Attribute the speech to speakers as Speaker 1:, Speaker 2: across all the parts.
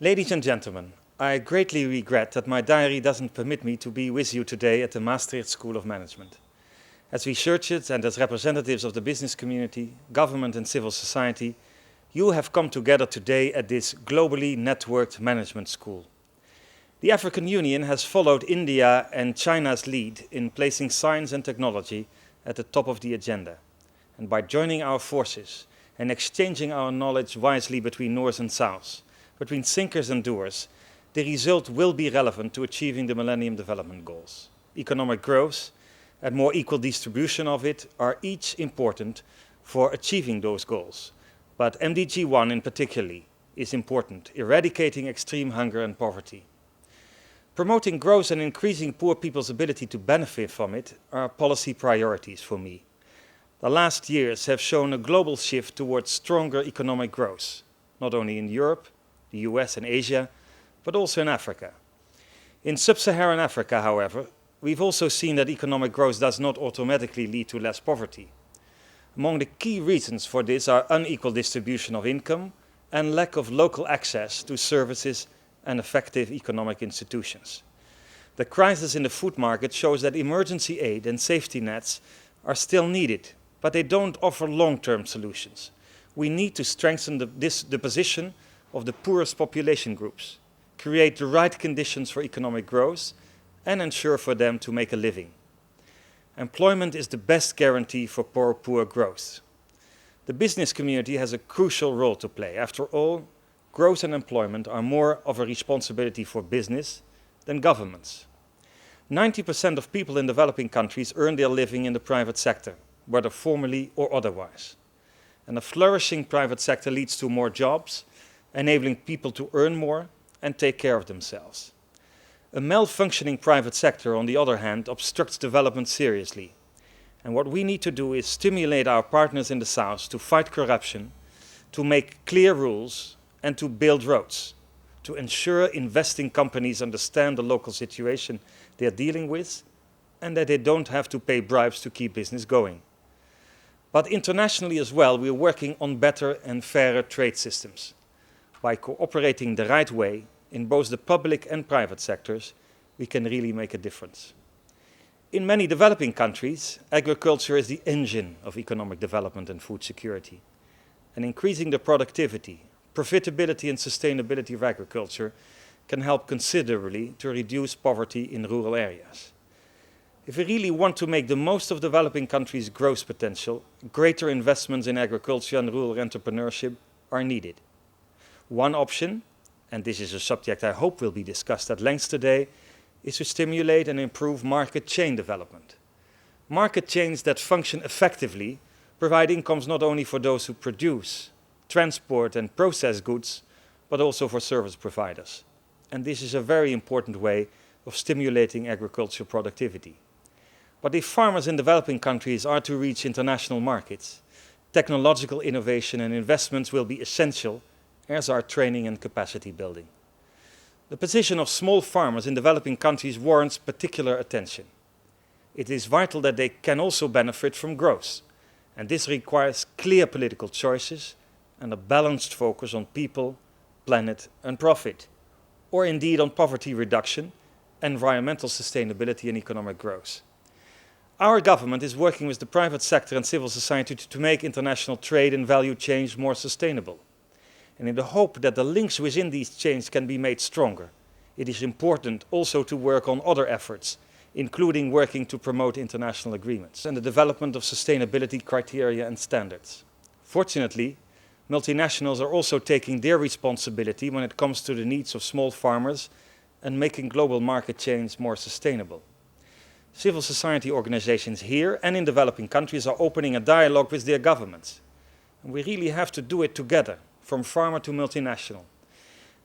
Speaker 1: Ladies and gentlemen, I greatly regret that my diary doesn't permit me to be with you today at the Maastricht School of Management. As researchers and as representatives of the business community, government and civil society, you have come together today at this globally networked management school. The African Union has followed India and China's lead in placing science and technology at the top of the agenda. And by joining our forces and exchanging our knowledge wisely between North and South, between thinkers and doers, the result will be relevant to achieving the Millennium Development Goals. Economic growth and more equal distribution of it are each important for achieving those goals. But MDG 1 in particular is important, eradicating extreme hunger and poverty. Promoting growth and increasing poor people's ability to benefit from it are policy priorities for me. The last years have shown a global shift towards stronger economic growth, not only in Europe, the US and Asia, but also in Africa. In sub-Saharan Africa, however, we've also seen that economic growth does not automatically lead to less poverty. Among the key reasons for this are unequal distribution of income and lack of local access to services and effective economic institutions. The crisis in the food market shows that emergency aid and safety nets are still needed, but they don't offer long-term solutions. We need to strengthen the position of the poorest population groups, create the right conditions for economic growth, and ensure for them to make a living. Employment is the best guarantee for poor growth. The business community has a crucial role to play. After all, growth and employment are more of a responsibility for business than governments. 90% of people in developing countries earn their living in the private sector, whether formally or otherwise. And a flourishing private sector leads to more jobs, enabling people to earn more and take care of themselves. A malfunctioning private sector, on the other hand, obstructs development seriously. And what we need to do is stimulate our partners in the South to fight corruption, to make clear rules, and to build roads, to ensure investing companies understand the local situation they're dealing with, and that they don't have to pay bribes to keep business going. But internationally as well, we're working on better and fairer trade systems. By cooperating the right way in both the public and private sectors, we can really make a difference. In many developing countries, agriculture is the engine of economic development and food security. And increasing the productivity, profitability and sustainability of agriculture can help considerably to reduce poverty in rural areas. If we really want to make the most of developing countries' growth potential, greater investments in agriculture and rural entrepreneurship are needed. One option, and this is a subject I hope will be discussed at length today, is to stimulate and improve market chain development. Market chains that function effectively provide incomes not only for those who produce, transport and process goods, but also for service providers. And this is a very important way of stimulating agricultural productivity. But if farmers in developing countries are to reach international markets, technological innovation and investments will be essential, as are training and capacity building. The position of small farmers in developing countries warrants particular attention. It is vital that they can also benefit from growth, and this requires clear political choices and a balanced focus on people, planet and profit, or indeed on poverty reduction, environmental sustainability and economic growth. Our government is working with the private sector and civil society to make international trade and value chains more sustainable. And in the hope that the links within these chains can be made stronger, it is important also to work on other efforts, including working to promote international agreements and the development of sustainability criteria and standards. Fortunately, multinationals are also taking their responsibility when it comes to the needs of small farmers and making global market chains more sustainable. Civil society organizations here and in developing countries are opening a dialogue with their governments. And we really have to do it together, from farmer to multinational.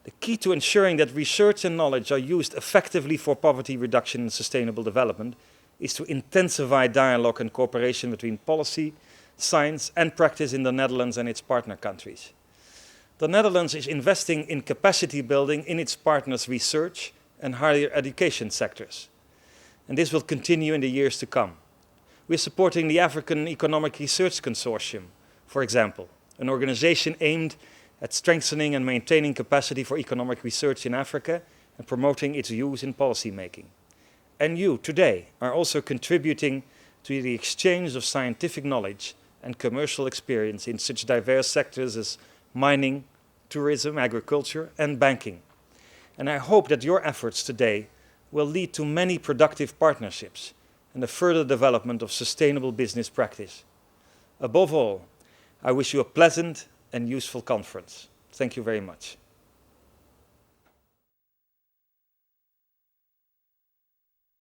Speaker 1: The key to ensuring that research and knowledge are used effectively for poverty reduction and sustainable development is to intensify dialogue and cooperation between policy, science and practice in the Netherlands and its partner countries. The Netherlands is investing in capacity building in its partners' research and higher education sectors. And this will continue in the years to come. We're supporting the African Economic Research Consortium, for example, an organization aimed at strengthening and maintaining capacity for economic research in Africa and promoting its use in policy making. And you, today, are also contributing to the exchange of scientific knowledge and commercial experience in such diverse sectors as mining, tourism, agriculture, and banking. And I hope that your efforts today will lead to many productive partnerships and the further development of sustainable business practice. Above all, I wish you a pleasant and useful conference. Thank you very much.